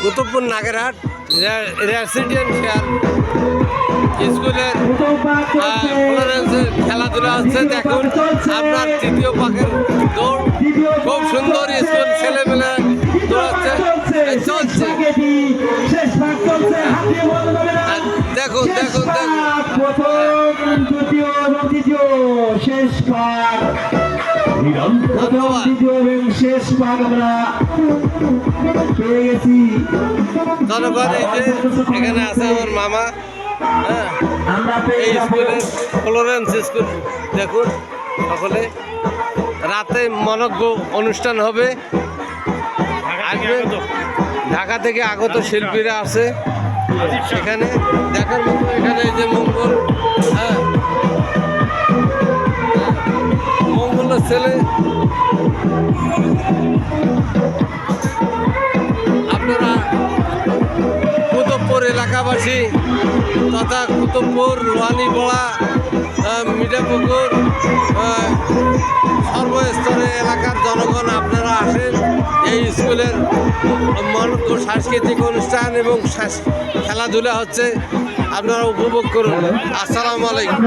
Kutubpur Nagerhat residential স্কুলের খেলাধুলা হচ্ছে। দেখুন আপনার তৃতীয় পাখের দৌড়, খুব সুন্দর স্কুল, ছেলেমেলে দৌড়াচ্ছে, চলছে। দেখুন দেখুন শেষ ভাগ শেষ ভাগ আমরা পেয়ে গেছি। জনগণ এই যে এখানে আছে আমার মামা, হ্যাঁ, এই স্কুলের ফ্লোরেন্স স্কুল। দেখুন সকলে রাতে মনজ্ঞ অনুষ্ঠান হবে। আসবেন, ঢাকা থেকে আগত শিল্পীরা আছে এখানে দেখার মতো। এখানে এই যে মঙ্গল, হ্যাঁ, মঙ্গলের ছেলে। আপনারা কুতুবপুর এলাকাবাসী তথা কুতুবপুর, রোহানীপাড়া, মিঠাপুকুর, সর্বস্তরে এলাকার জনগণ আপনারা আসেন। এই স্কুলের মনজ্ঞ সাংস্কৃতিক অনুষ্ঠান এবং খেলাধুলা হচ্ছে, আপনারা উপভোগ করুন। আসসালামু আলাইকুম।